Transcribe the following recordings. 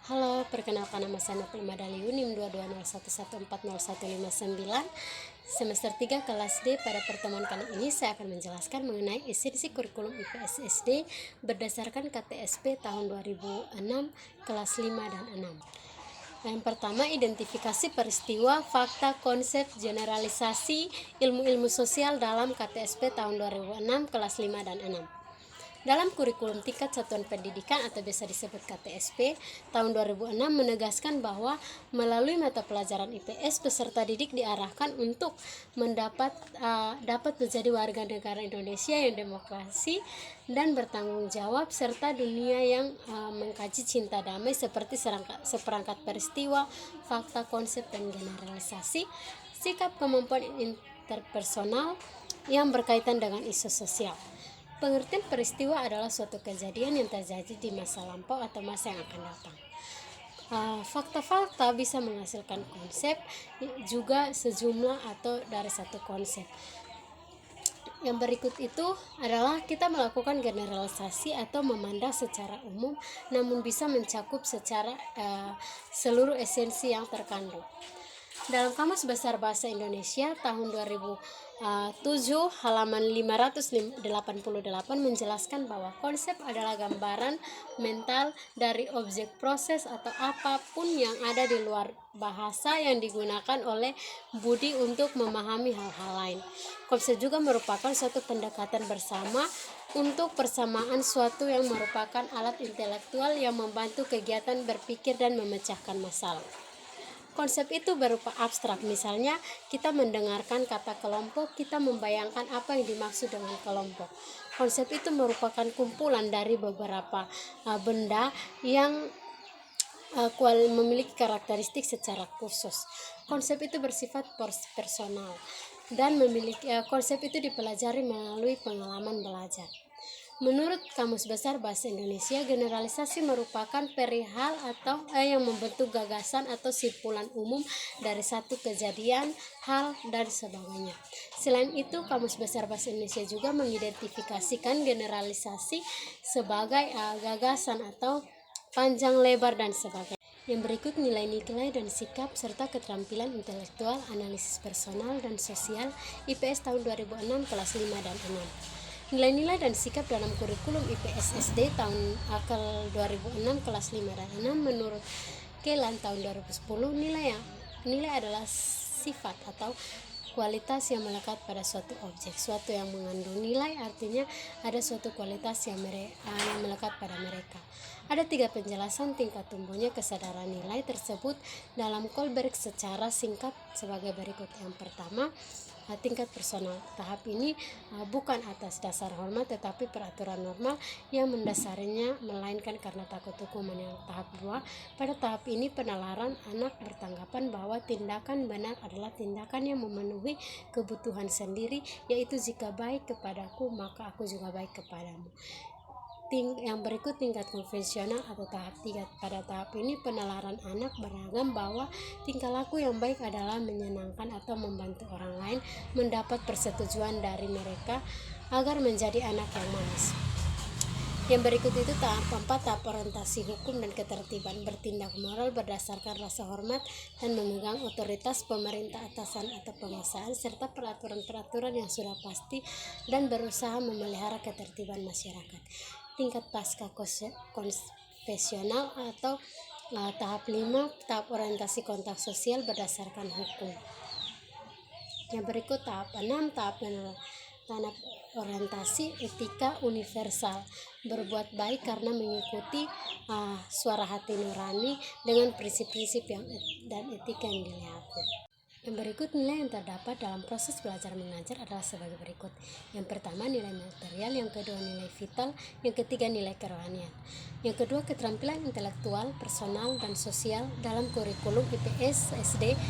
Halo, perkenalkan nama saya Nopal Madaliu, NIM 2201140159, semester 3 kelas D. Pada pertemuan kali ini saya akan menjelaskan mengenai esensi kurikulum IPS SD berdasarkan KTSP tahun 2006 kelas 5 dan 6. Yang pertama, identifikasi peristiwa, fakta, konsep, generalisasi, ilmu-ilmu sosial dalam KTSP tahun 2006 kelas 5 dan 6. Dalam kurikulum tingkat satuan pendidikan atau biasa disebut KTSP tahun 2006 menegaskan bahwa melalui mata pelajaran IPS peserta didik diarahkan untuk dapat menjadi warga negara Indonesia yang demokrasi dan bertanggung jawab serta dunia yang mengkaji cinta damai seperti seperangkat peristiwa, fakta, konsep, dan generalisasi, sikap kemampuan interpersonal yang berkaitan dengan isu sosial. Pengertian peristiwa adalah suatu kejadian yang terjadi di masa lampau atau masa yang akan datang. Fakta-fakta bisa menghasilkan konsep, juga sejumlah atau dari satu konsep. Yang berikut itu adalah kita melakukan generalisasi atau memandang secara umum, namun bisa mencakup secara seluruh esensi yang terkandung. Dalam Kamus Besar Bahasa Indonesia tahun 2007 halaman 588 menjelaskan bahwa konsep adalah gambaran mental dari objek proses atau apapun yang ada di luar bahasa yang digunakan oleh budi untuk memahami hal-hal lain. Konsep juga merupakan suatu pendekatan bersama untuk persamaan suatu yang merupakan alat intelektual yang membantu kegiatan berpikir dan memecahkan masalah. Konsep itu berupa abstrak, misalnya kita mendengarkan kata kelompok, kita membayangkan apa yang dimaksud dengan kelompok. Konsep itu merupakan kumpulan dari beberapa benda yang memiliki karakteristik secara khusus. Konsep itu bersifat personal dan konsep itu dipelajari melalui pengalaman belajar. Menurut Kamus Besar Bahasa Indonesia, generalisasi merupakan perihal atau yang membentuk gagasan atau simpulan umum dari satu kejadian, hal, dan sebagainya. Selain itu, Kamus Besar Bahasa Indonesia juga mengidentifikasikan generalisasi sebagai gagasan atau panjang lebar dan sebagainya. Yang berikut nilai-nilai dan sikap serta keterampilan intelektual, analisis personal dan sosial IPS tahun 2006 kelas 5 dan 6. Nilai-nilai dan sikap dalam kurikulum IPS SD tahun 2006 kelas 5 dan 6 menurut Kelan tahun 2010, nilai adalah sifat atau kualitas yang melekat pada suatu objek. Suatu yang mengandung nilai artinya ada suatu kualitas yang melekat pada mereka. Ada 3 penjelasan tingkat tumbuhnya kesadaran nilai tersebut dalam Kohlberg secara singkat sebagai berikut. Yang pertama, tingkat personal. Tahap ini bukan atas dasar hormat tetapi peraturan normal yang mendasarinya, melainkan karena takut hukuman. Yang tahap 2, pada tahap ini penalaran anak bertanggapan bahwa tindakan benar adalah tindakan yang memenuhi kebutuhan sendiri, yaitu jika baik kepadaku maka aku juga baik kepadamu. Yang berikut tingkat konvensional atau tahap 3. Pada tahap ini penalaran anak beragam bahwa tingkah laku yang baik adalah menyenangkan atau membantu orang lain mendapat persetujuan dari mereka agar menjadi anak yang manis. Yang berikut itu tahap 4, tahap orientasi hukum dan ketertiban, bertindak moral berdasarkan rasa hormat dan memegang otoritas pemerintah atasan atau penguasaan serta peraturan-peraturan yang sudah pasti dan berusaha memelihara ketertiban masyarakat. Tingkat pasca konfesional atau tahap 5, tahap orientasi kontak sosial berdasarkan hukum. Yang berikut tahap 6, tahap orientasi etika universal, berbuat baik karena mengikuti suara hati nurani dengan prinsip-prinsip dan etika yang dilihatnya. Yang berikut nilai yang terdapat dalam proses belajar mengajar adalah sebagai berikut. Yang pertama, nilai material. Yang kedua, nilai vital. Yang ketiga, nilai kerohanian. Yang kedua, keterampilan intelektual, personal, dan sosial dalam kurikulum IPS SD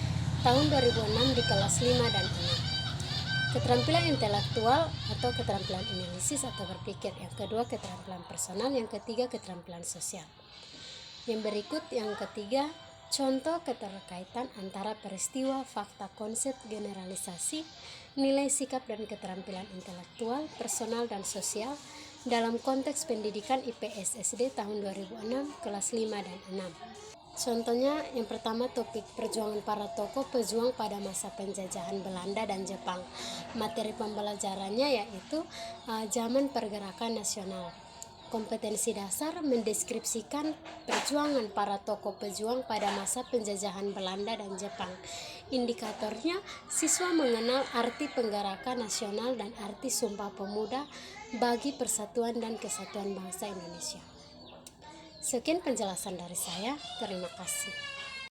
tahun 2006 di kelas 5 dan 6. Keterampilan intelektual atau keterampilan analisis atau berpikir. Yang kedua, keterampilan personal. Yang ketiga, keterampilan sosial. Yang berikut yang ketiga, contoh keterkaitan antara peristiwa, fakta, konsep, generalisasi, nilai, sikap, dan keterampilan intelektual, personal, dan sosial dalam konteks pendidikan IPS SD tahun 2006 kelas 5 dan 6. Contohnya yang pertama topik perjuangan para tokoh pejuang pada masa penjajahan Belanda dan Jepang. Materi pembelajarannya yaitu zaman pergerakan nasional. Kompetensi dasar mendeskripsikan perjuangan para tokoh pejuang pada masa penjajahan Belanda dan Jepang. Indikatornya, siswa mengenal arti penggerakan nasional dan arti Sumpah Pemuda bagi persatuan dan kesatuan bangsa Indonesia. Sekian penjelasan dari saya. Terima kasih.